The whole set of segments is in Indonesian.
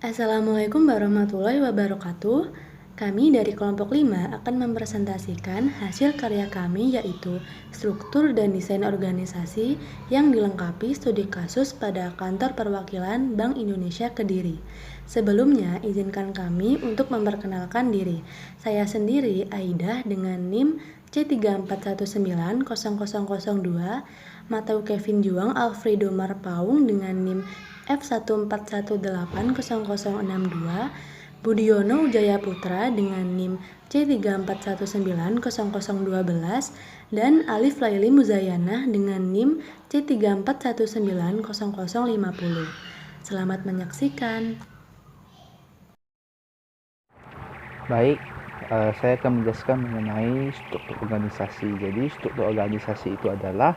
Assalamualaikum warahmatullahi wabarakatuh. Kami dari kelompok 5 akan mempresentasikan hasil karya kami yaitu struktur dan desain organisasi yang dilengkapi studi kasus pada Kantor Perwakilan Bank Indonesia Kediri. Sebelumnya, izinkan kami untuk memperkenalkan diri. Saya sendiri, Aida, dengan NIM C3419002, Matau Kevin Juang Alfredo Marpaung dengan NIM F141800062, Budiono Wijaya Putra dengan NIM C3419012, dan Alif Laili Muzayana dengan NIM C3419050. Selamat menyaksikan. Baik, saya akan menjelaskan mengenai struktur organisasi. Jadi, struktur organisasi itu adalah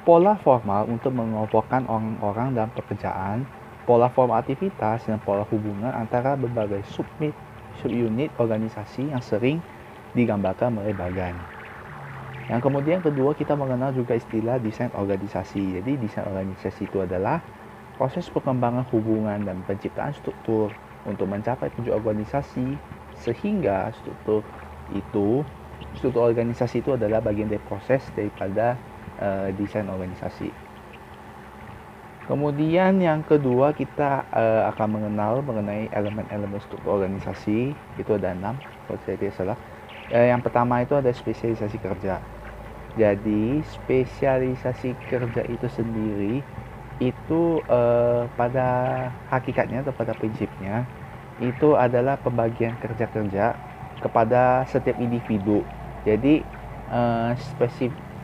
pola formal untuk mengelompokkan orang-orang dalam pekerjaan, pola formal aktivitas, dan pola hubungan antara berbagai subunit organisasi yang sering digambarkan melalui bagan. Yang kemudian kedua, kita mengenal juga istilah desain organisasi. Jadi, desain organisasi itu adalah proses perkembangan hubungan dan penciptaan struktur untuk mencapai tujuan organisasi, sehingga struktur organisasi itu adalah bagian dari proses daripada desain organisasi. Kemudian yang kedua, kita akan mengenal mengenai elemen-elemen struktur organisasi. Itu ada 6 kalau saya tidak salah. Yang pertama itu ada spesialisasi kerja. Jadi spesialisasi kerja itu sendiri itu pada hakikatnya atau pada prinsipnya itu adalah pembagian kerja-kerja kepada setiap individu. Jadi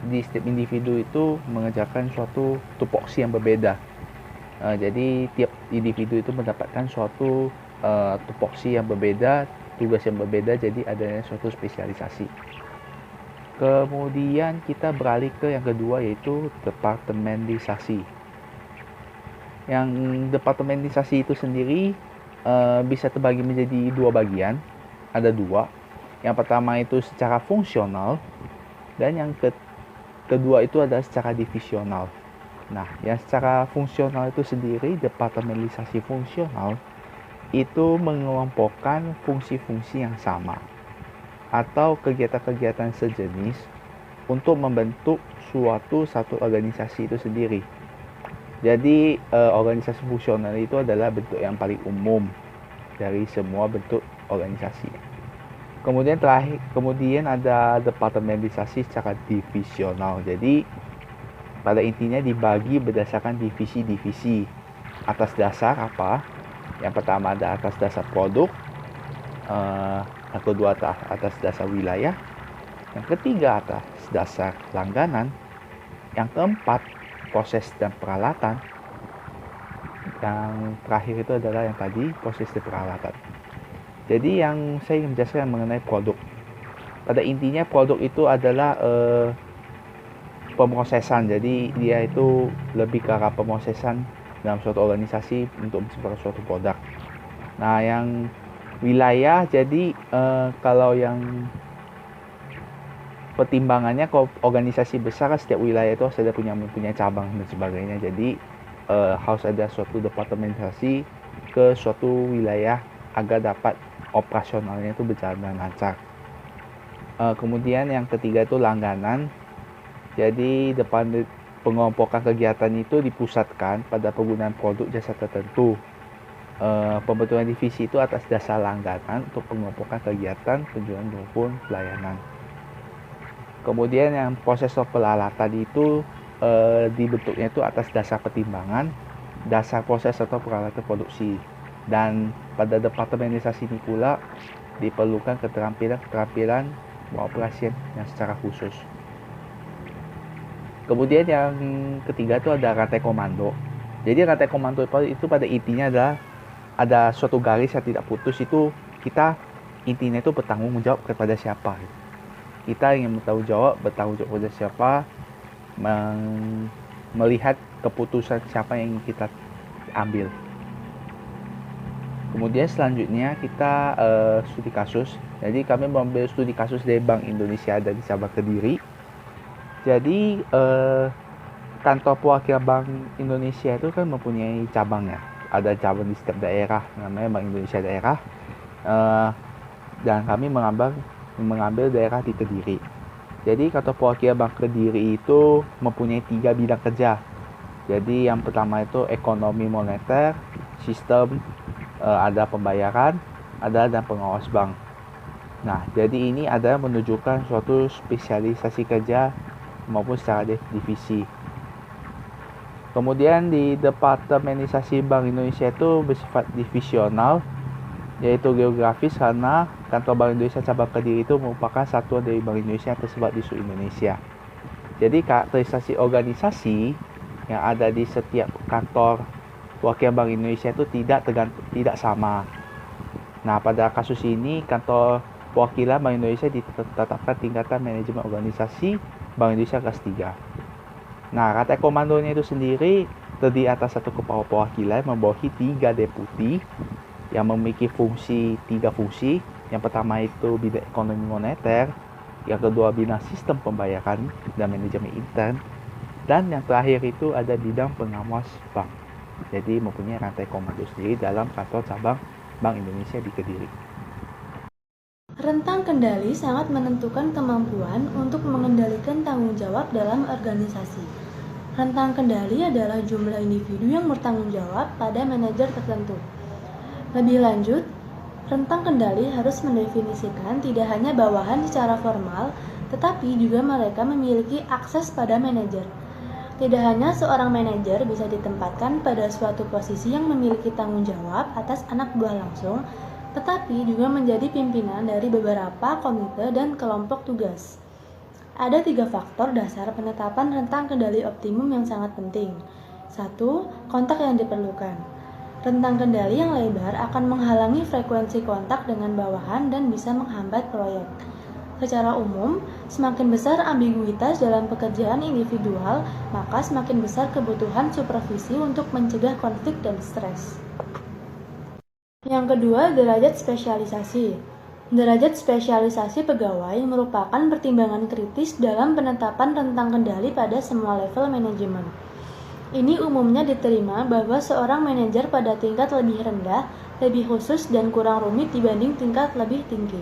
di setiap individu itu mengerjakan suatu tupoksi yang berbeda. Jadi tiap individu itu mendapatkan suatu tupoksi yang berbeda, tugas yang berbeda, jadi adanya suatu spesialisasi. Kemudian kita beralih ke yang kedua, yaitu departementalisasi. Yang departementalisasi itu sendiri bisa terbagi menjadi dua bagian. Ada dua. Yang pertama itu secara fungsional, dan yang kedua itu adalah secara divisional. Nah, yang secara fungsional itu sendiri, departementalisasi fungsional itu mengelompokkan fungsi-fungsi yang sama atau kegiatan-kegiatan sejenis untuk membentuk satu organisasi itu sendiri. Jadi organisasi fungsional itu adalah bentuk yang paling umum dari semua bentuk organisasi. Kemudian ada departementalisasi secara divisional. Jadi pada intinya dibagi berdasarkan divisi-divisi. Atas dasar apa? Yang pertama ada atas dasar produk, yang kedua atas dasar wilayah, yang ketiga atas dasar langganan, yang keempat proses dan peralatan, yang terakhir itu adalah yang tadi proses dan peralatan. Jadi yang saya ingin menjelaskan mengenai produk, pada intinya produk itu adalah pemrosesan. Jadi dia itu lebih ke arah pemrosesan dalam suatu organisasi untuk menciptakan suatu produk. Nah, yang wilayah, jadi kalau yang pertimbangannya, kalau organisasi besar, setiap wilayah itu harus ada punya cabang dan sebagainya. Jadi harus ada suatu departementasi ke suatu wilayah agar dapat operasionalnya itu berjalan dengan lancar. Kemudian yang ketiga itu langganan. Jadi pengelompokan kegiatan itu dipusatkan pada penggunaan produk jasa tertentu. Pembentukan divisi itu atas dasar langganan untuk pengelompokan kegiatan penjualan maupun pelayanan. Kemudian yang proses peralatan itu dibentuknya itu atas dasar pertimbangan, dasar proses atau peralatan produksi. Dan pada departementalisasi ini pula diperlukan keterampilan pengoperasian yang secara khusus. Kemudian yang ketiga itu ada rantai komando. Jadi rantai komando itu pada intinya adalah ada suatu garis yang tidak putus. Itu kita intinya itu bertanggung jawab kepada siapa. Kita ingin bertanggung jawab kepada siapa, melihat keputusan siapa yang ingin kita ambil. Kemudian selanjutnya kita studi kasus. Jadi kami mengambil studi kasus dari Bank Indonesia dari cabang Kediri. Jadi kantor perwakilan Bank Indonesia itu kan mempunyai cabangnya. ada cabang di setiap daerah, namanya Bank Indonesia Daerah. Dan kami mengambil daerah di Kediri. Jadi kantor perwakilan Bank Kediri itu mempunyai 3 bidang kerja. Jadi yang pertama itu ekonomi moneter, sistem, ada pembayaran, ada dan pengawas bank. Nah, jadi ini ada menunjukkan suatu spesialisasi kerja maupun secara divisi. Kemudian di departemenisasi Bank Indonesia itu bersifat divisional, yaitu geografis karena kantor Bank Indonesia cabang Kediri itu merupakan satuan dari Bank Indonesia yang tersebar di seluruh Indonesia. Jadi karakterisasi organisasi yang ada di setiap kantor perwakilan Bank Indonesia itu tidak sama. Nah, pada kasus ini kantor perwakilan Bank Indonesia ditetapkan tingkatan manajemen organisasi Bank Indonesia kelas 3. Nah, rantai komandonya itu sendiri terdiri atas satu kepala perwakilan membawahi 3 deputi yang memiliki 3 fungsi. Yang pertama itu bidang ekonomi moneter, yang kedua bidang sistem pembayaran dan manajemen intern, dan yang terakhir itu ada bidang pengawas bank. Jadi mempunyai rantai komando sendiri dalam kantor cabang Bank Indonesia di Kediri. Rentang kendali sangat menentukan kemampuan untuk mengendalikan tanggung jawab dalam organisasi. Rentang kendali adalah jumlah individu yang bertanggung jawab pada manajer tertentu. Lebih lanjut, rentang kendali harus mendefinisikan tidak hanya bawahan secara formal, tetapi juga mereka memiliki akses pada manajer. Tidak hanya seorang manajer bisa ditempatkan pada suatu posisi yang memiliki tanggung jawab atas anak buah langsung, tetapi juga menjadi pimpinan dari beberapa komite dan kelompok tugas. Ada 3 faktor dasar penetapan rentang kendali optimum yang sangat penting. 1. Kontak yang diperlukan. Rentang kendali yang lebar akan menghalangi frekuensi kontak dengan bawahan dan bisa menghambat proyek. Secara umum, semakin besar ambiguitas dalam pekerjaan individual, maka semakin besar kebutuhan supervisi untuk mencegah konflik dan stres. Yang kedua, derajat spesialisasi. Derajat spesialisasi pegawai merupakan pertimbangan kritis dalam penetapan rentang kendali pada semua level manajemen. Ini umumnya diterima bahwa seorang manajer pada tingkat lebih rendah, lebih khusus dan kurang rumit dibanding tingkat lebih tinggi.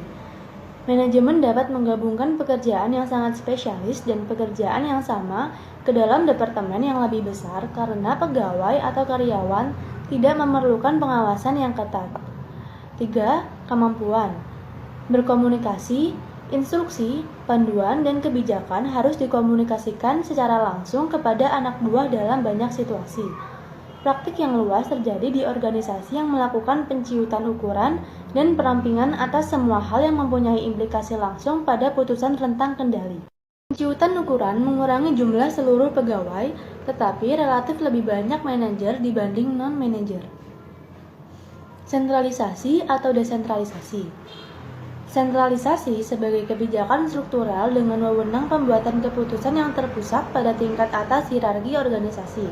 Manajemen dapat menggabungkan pekerjaan yang sangat spesialis dan pekerjaan yang sama ke dalam departemen yang lebih besar karena pegawai atau karyawan tidak memerlukan pengawasan yang ketat. 3. Kemampuan. Berkomunikasi, instruksi, panduan, dan kebijakan harus dikomunikasikan secara langsung kepada anak buah dalam banyak situasi. Praktik yang luas terjadi di organisasi yang melakukan penciutan ukuran dan perampingan atas semua hal yang mempunyai implikasi langsung pada putusan rentang kendali. Penciutan ukuran mengurangi jumlah seluruh pegawai, tetapi relatif lebih banyak manajer dibanding non-manajer. Sentralisasi atau desentralisasi. Sentralisasi sebagai kebijakan struktural dengan wewenang pembuatan keputusan yang terpusat pada tingkat atas hierarki organisasi.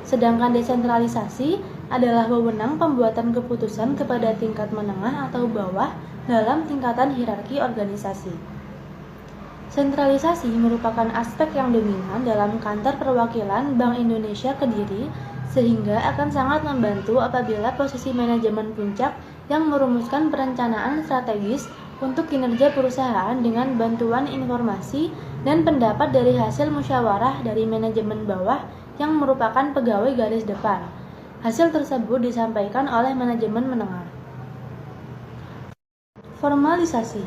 Sedangkan desentralisasi adalah wewenang pembuatan keputusan kepada tingkat menengah atau bawah dalam tingkatan hierarki organisasi. Sentralisasi merupakan aspek yang dominan dalam kantor perwakilan Bank Indonesia Kediri, sehingga akan sangat membantu apabila posisi manajemen puncak yang merumuskan perencanaan strategis untuk kinerja perusahaan dengan bantuan informasi dan pendapat dari hasil musyawarah dari manajemen bawah yang merupakan pegawai garis depan. Hasil tersebut disampaikan oleh manajemen menengah. Formalisasi.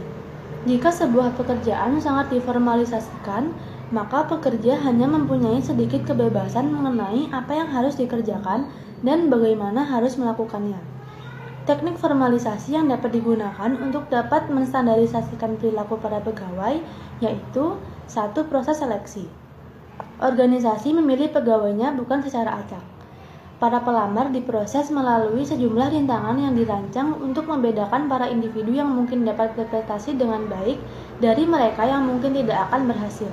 Jika sebuah pekerjaan sangat diformalisasikan, maka pekerja hanya mempunyai sedikit kebebasan mengenai apa yang harus dikerjakan dan bagaimana harus melakukannya. Teknik formalisasi yang dapat digunakan untuk dapat menstandarisasikan perilaku para pegawai yaitu 1. Proses seleksi. Organisasi memilih pegawainya bukan secara acak. Para pelamar diproses melalui sejumlah rintangan yang dirancang untuk membedakan para individu yang mungkin dapat berprestasi dengan baik dari mereka yang mungkin tidak akan berhasil.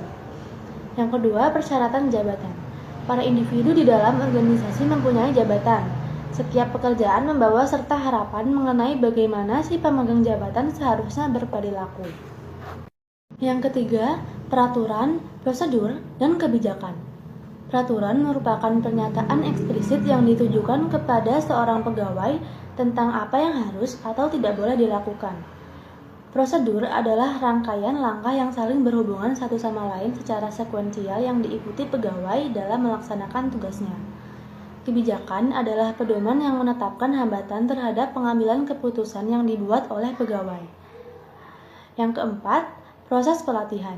Yang kedua, persyaratan jabatan. Para individu di dalam organisasi mempunyai jabatan. Setiap pekerjaan membawa serta harapan mengenai bagaimana si pemegang jabatan seharusnya berperilaku. Yang ketiga, peraturan, prosedur, dan kebijakan. Peraturan merupakan pernyataan eksplisit yang ditujukan kepada seorang pegawai tentang apa yang harus atau tidak boleh dilakukan. Prosedur adalah rangkaian langkah yang saling berhubungan satu sama lain secara sekuensial yang diikuti pegawai dalam melaksanakan tugasnya. Kebijakan adalah pedoman yang menetapkan hambatan terhadap pengambilan keputusan yang dibuat oleh pegawai. Yang keempat, proses pelatihan.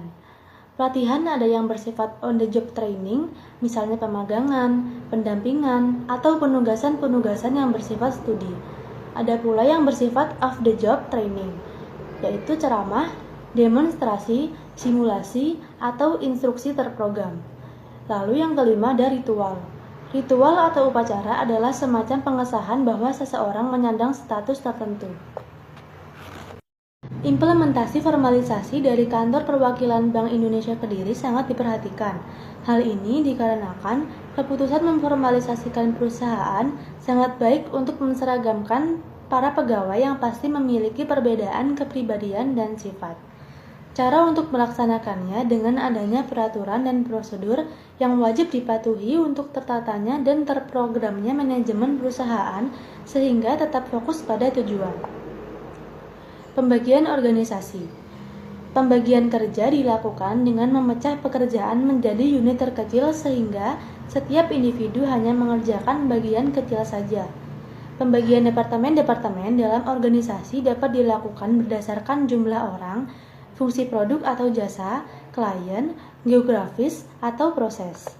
Pelatihan ada yang bersifat on-the-job training, misalnya pemagangan, pendampingan, atau penugasan-penugasan yang bersifat studi. Ada pula yang bersifat off-the-job training, yaitu ceramah, demonstrasi, simulasi, atau instruksi terprogram. Lalu yang kelima ada ritual. Ritual atau upacara adalah semacam pengesahan bahwa seseorang menyandang status tertentu. Implementasi formalisasi dari Kantor Perwakilan Bank Indonesia Kediri sangat diperhatikan. Hal ini dikarenakan keputusan memformalisasikan perusahaan sangat baik untuk menseragamkan para pegawai yang pasti memiliki perbedaan kepribadian dan sifat. Cara untuk melaksanakannya dengan adanya peraturan dan prosedur yang wajib dipatuhi untuk tertatanya dan terprogramnya manajemen perusahaan sehingga tetap fokus pada tujuan. Pembagian organisasi. Pembagian kerja dilakukan dengan memecah pekerjaan menjadi unit terkecil sehingga setiap individu hanya mengerjakan bagian kecil saja. Pembagian departemen-departemen dalam organisasi dapat dilakukan berdasarkan jumlah orang, fungsi produk atau jasa, klien, geografis, atau proses.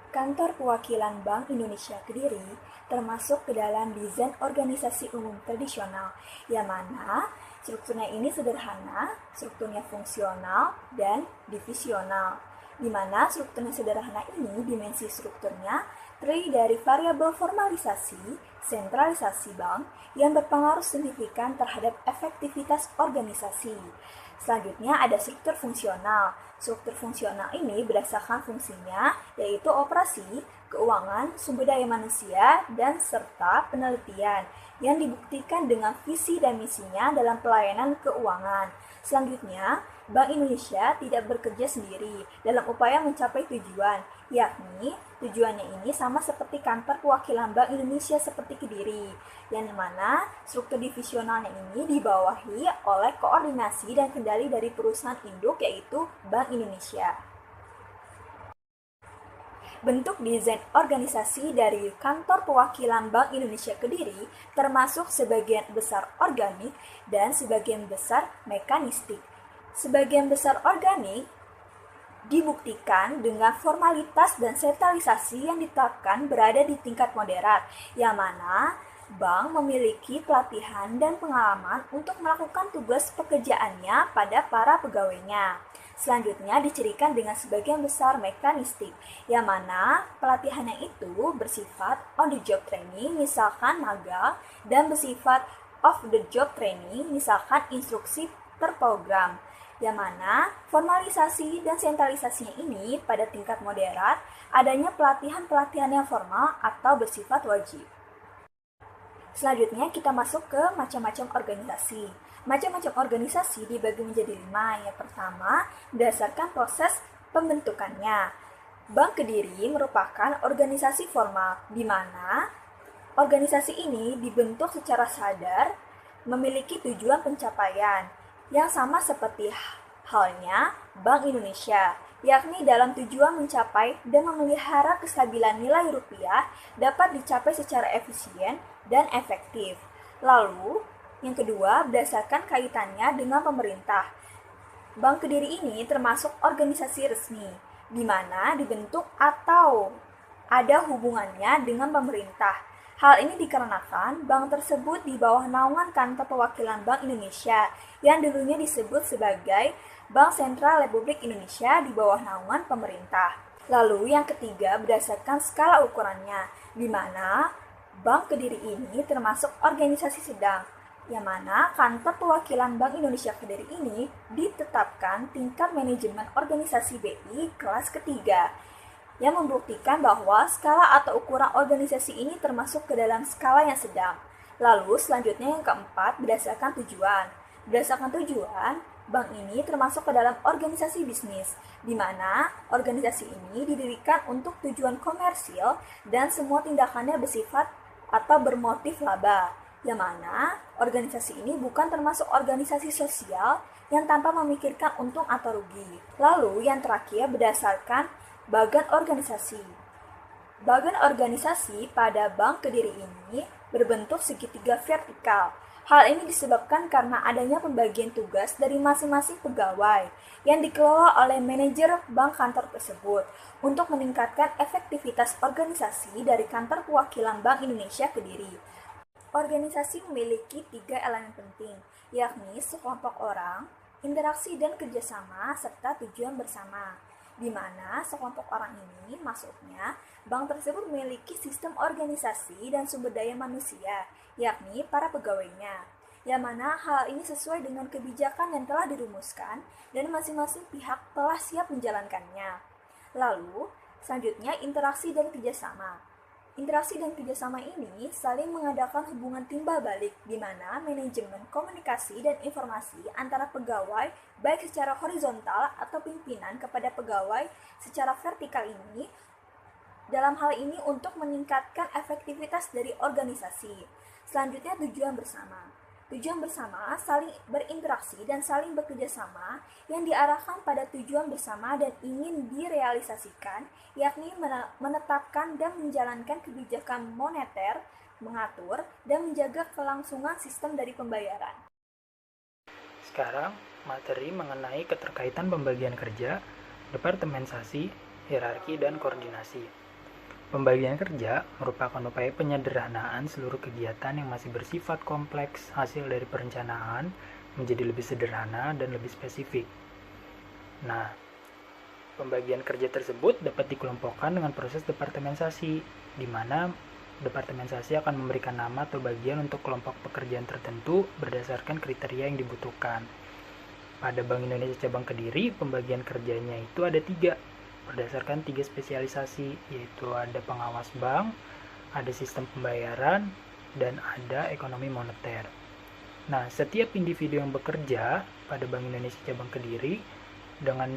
Kantor Perwakilan Bank Indonesia Kediri termasuk ke dalam desain organisasi umum tradisional, yang mana strukturnya ini sederhana, strukturnya fungsional, dan divisional. Di mana strukturnya sederhana ini, dimensi strukturnya terdiri dari variabel formalisasi, sentralisasi bank yang berpengaruh signifikan terhadap efektivitas organisasi. Selanjutnya ada struktur fungsional. Struktur fungsional ini berdasarkan fungsinya, yaitu operasi, keuangan, sumber daya manusia, dan serta penelitian yang dibuktikan dengan visi dan misinya dalam pelayanan keuangan. Selanjutnya, Bank Indonesia tidak bekerja sendiri dalam upaya mencapai tujuan, yakni tujuannya ini sama seperti kantor perwakilan Bank Indonesia seperti Kediri, yang mana struktur divisionalnya ini dibawahi oleh koordinasi dan kendali dari perusahaan induk yaitu Bank Indonesia. Bentuk desain organisasi dari Kantor Perwakilan Bank Indonesia Kediri termasuk sebagian besar organik dan sebagian besar mekanistik. Sebagian besar organik dibuktikan dengan formalitas dan sentralisasi yang ditetapkan berada di tingkat moderat, yang mana bank memiliki pelatihan dan pengalaman untuk melakukan tugas pekerjaannya pada para pegawainya. Selanjutnya dicirikan dengan sebagian besar mekanistik, yang mana pelatihannya itu bersifat on-the-job training, misalkan magang, dan bersifat off-the-job training, misalkan instruksi terprogram, yang mana formalisasi dan sentralisasinya ini pada tingkat moderat, adanya pelatihan-pelatihan yang formal atau bersifat wajib. Selanjutnya kita masuk ke macam-macam organisasi. Macam-macam organisasi dibagi menjadi 5. Yang pertama, berdasarkan proses pembentukannya. Bank Kediri merupakan organisasi formal, di mana organisasi ini dibentuk secara sadar, memiliki tujuan pencapaian, yang sama seperti halnya Bank Indonesia, yakni dalam tujuan mencapai dan memelihara kestabilan nilai rupiah dapat dicapai secara efisien dan efektif. Lalu, yang kedua, berdasarkan kaitannya dengan pemerintah. Bank Kediri ini termasuk organisasi resmi, di mana dibentuk atau ada hubungannya dengan pemerintah. Hal ini dikarenakan bank tersebut di bawah naungan Kantor Perwakilan Bank Indonesia yang dulunya disebut sebagai Bank Sentral Republik Indonesia di bawah naungan pemerintah. Lalu yang ketiga berdasarkan skala ukurannya, di mana Bank Kediri ini termasuk organisasi sedang, yang mana Kantor Perwakilan Bank Indonesia Kediri ini ditetapkan tingkat manajemen organisasi BI kelas ketiga, yang membuktikan bahwa skala atau ukuran organisasi ini termasuk ke dalam skala yang sedang. Lalu selanjutnya yang keempat, berdasarkan tujuan. Berdasarkan tujuan, Bank ini termasuk ke dalam organisasi bisnis, di mana organisasi ini didirikan untuk tujuan komersil dan semua tindakannya bersifat atau bermotif laba, yang mana organisasi ini bukan termasuk organisasi sosial yang tanpa memikirkan untung atau rugi. Lalu yang terakhir berdasarkan bagan organisasi. Bagan organisasi pada Bank Kediri ini berbentuk segitiga vertikal. Hal ini disebabkan karena adanya pembagian tugas dari masing-masing pegawai yang dikelola oleh manajer bank kantor tersebut untuk meningkatkan efektivitas organisasi dari kantor perwakilan Bank Indonesia Kediri. Organisasi memiliki 3 elemen penting, yakni sekelompok orang, interaksi dan kerjasama, serta tujuan bersama. Di mana sekelompok orang ini maksudnya bank tersebut memiliki sistem organisasi dan sumber daya manusia, yakni para pegawainya, yang mana hal ini sesuai dengan kebijakan yang telah dirumuskan dan masing-masing pihak telah siap menjalankannya. Lalu, selanjutnya interaksi dan kerjasama. Interaksi dan kerjasama ini saling mengadakan hubungan timbal balik, di mana manajemen komunikasi dan informasi antara pegawai baik secara horizontal atau pimpinan kepada pegawai secara vertikal ini dalam hal ini untuk meningkatkan efektivitas dari organisasi. Selanjutnya tujuan bersama. Tujuan bersama saling berinteraksi dan saling bekerja sama yang diarahkan pada tujuan bersama dan ingin direalisasikan, yakni menetapkan dan menjalankan kebijakan moneter, mengatur, dan menjaga kelangsungan sistem dari pembayaran. Sekarang, materi mengenai keterkaitan pembagian kerja, departementasi, hierarki, dan koordinasi. Pembagian kerja merupakan upaya penyederhanaan seluruh kegiatan yang masih bersifat kompleks hasil dari perencanaan menjadi lebih sederhana dan lebih spesifik. Nah, pembagian kerja tersebut dapat dikelompokkan dengan proses departementasi, di mana departementasi akan memberikan nama atau bagian untuk kelompok pekerjaan tertentu berdasarkan kriteria yang dibutuhkan. Pada Bank Indonesia Cabang Kediri, pembagian kerjanya itu ada 3, berdasarkan 3 spesialisasi, yaitu ada pengawas bank, ada sistem pembayaran, dan ada ekonomi moneter. Nah, setiap individu yang bekerja pada Bank Indonesia Cabang Kediri dengan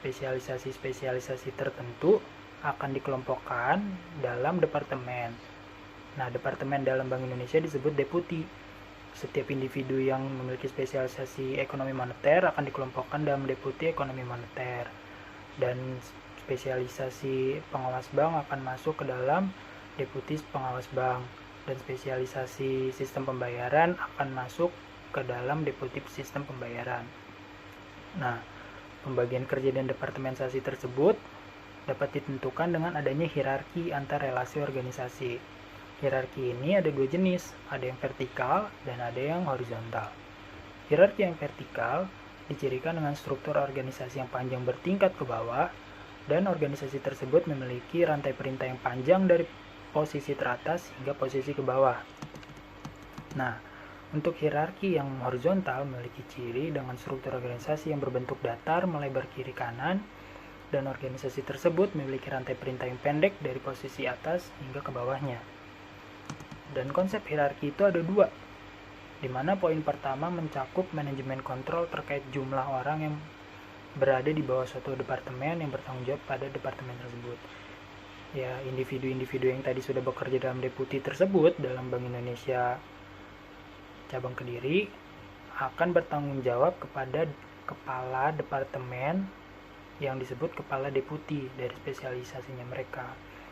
spesialisasi tertentu akan dikelompokkan dalam departemen. Nah, departemen dalam Bank Indonesia disebut deputi. Setiap individu yang memiliki spesialisasi ekonomi moneter akan dikelompokkan dalam deputi ekonomi moneter. Dan spesialisasi pengawas bank akan masuk ke dalam deputi pengawas bank, dan spesialisasi sistem pembayaran akan masuk ke dalam deputi sistem pembayaran. Nah, pembagian kerja dan departementasi tersebut dapat ditentukan dengan adanya hierarki antar relasi organisasi. Hierarki ini ada 2 jenis, ada yang vertikal dan ada yang horizontal. Hierarki yang vertikal dicirikan dengan struktur organisasi yang panjang bertingkat ke bawah, dan organisasi tersebut memiliki rantai perintah yang panjang dari posisi teratas hingga posisi ke bawah. Nah, untuk hierarki yang horizontal memiliki ciri dengan struktur organisasi yang berbentuk datar melebar kiri kanan, dan organisasi tersebut memiliki rantai perintah yang pendek dari posisi atas hingga ke bawahnya. Dan konsep hierarki itu ada 2, di mana poin pertama mencakup manajemen kontrol terkait jumlah orang yang berada di bawah suatu departemen yang bertanggung jawab pada departemen tersebut. Ya, individu-individu yang tadi sudah bekerja dalam deputi tersebut dalam Bank Indonesia Cabang Kediri akan bertanggung jawab kepada kepala departemen yang disebut kepala deputi dari spesialisasinya mereka.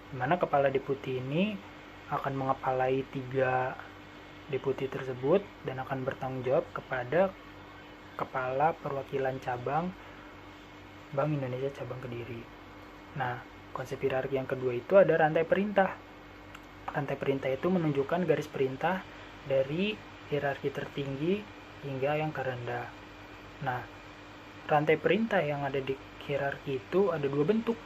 Di mana kepala deputi ini akan mengepalai 3 deputi tersebut dan akan bertanggung jawab kepada kepala perwakilan cabang Bank Indonesia Cabang Kediri. Nah, konsep hierarki yang kedua itu ada rantai perintah. Rantai perintah itu menunjukkan garis perintah dari hierarki tertinggi hingga yang terendah. Nah, rantai perintah yang ada di hierarki itu ada 2 bentuk.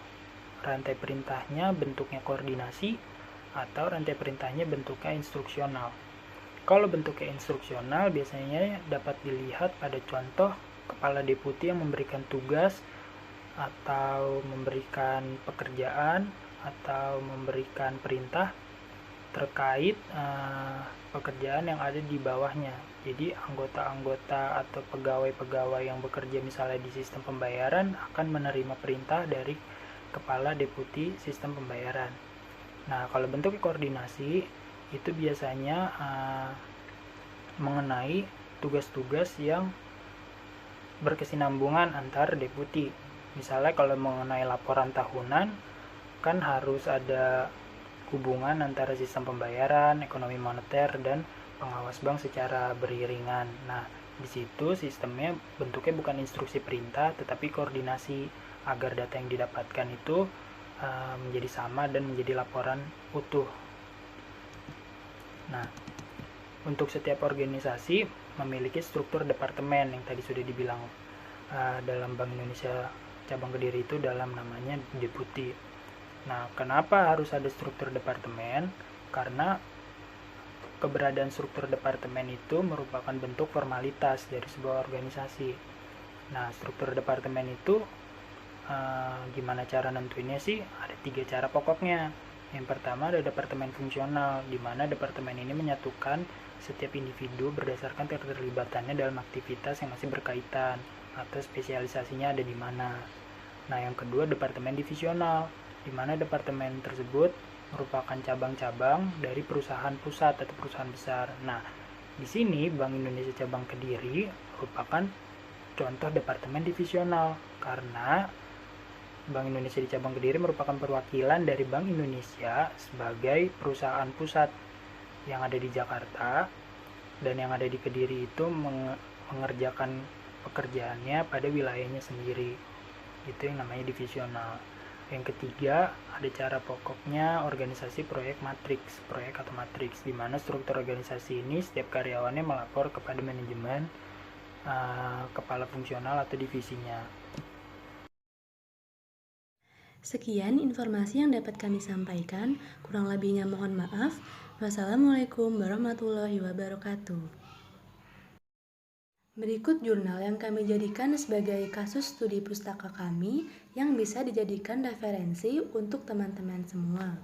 Rantai perintahnya bentuknya koordinasi atau rantai perintahnya bentuknya instruksional. Kalau bentuknya instruksional biasanya dapat dilihat pada contoh kepala deputi yang memberikan tugas atau memberikan pekerjaan atau memberikan perintah terkait pekerjaan yang ada di bawahnya. Jadi anggota-anggota atau pegawai-pegawai yang bekerja misalnya di sistem pembayaran akan menerima perintah dari kepala deputi sistem pembayaran. Nah, kalau bentuk koordinasi itu biasanya mengenai tugas-tugas yang berkesinambungan antar deputi. Misalnya kalau mengenai laporan tahunan, kan harus ada hubungan antara sistem pembayaran, ekonomi moneter, dan pengawas bank secara beriringan. Nah, di situ sistemnya bentuknya bukan instruksi perintah, tetapi koordinasi agar data yang didapatkan itu menjadi sama dan menjadi laporan utuh. Nah, untuk setiap organisasi memiliki struktur departemen yang tadi sudah dibilang dalam Bank Indonesia cabang Kediri itu dalam namanya deputi. Nah, kenapa harus ada struktur departemen? Karena keberadaan struktur departemen itu merupakan bentuk formalitas dari sebuah organisasi. Nah, struktur departemen itu gimana cara nentuinnya sih? Ada 3 cara pokoknya. Yang pertama ada departemen fungsional, di mana departemen ini menyatukan setiap individu berdasarkan keterlibatannya dalam aktivitas yang masih berkaitan atau spesialisasinya ada di mana. Nah, yang kedua departemen divisional, di mana departemen tersebut merupakan cabang-cabang dari perusahaan pusat atau perusahaan besar. Nah, di sini Bank Indonesia cabang Kediri merupakan contoh departemen divisional karena Bank Indonesia di cabang Kediri merupakan perwakilan dari Bank Indonesia sebagai perusahaan pusat yang ada di Jakarta, dan yang ada di Kediri itu mengerjakan pekerjaannya pada wilayahnya sendiri. Itu yang namanya divisional. Yang ketiga, ada cara pokoknya organisasi proyek matriks, proyek atau matriks, di mana struktur organisasi ini setiap karyawannya melapor kepada manajemen, kepala fungsional atau divisinya. Sekian informasi yang dapat kami sampaikan, kurang lebihnya mohon maaf. Wassalamualaikum warahmatullahi wabarakatuh. Berikut jurnal yang kami jadikan sebagai kasus studi pustaka kami yang bisa dijadikan referensi untuk teman-teman semua.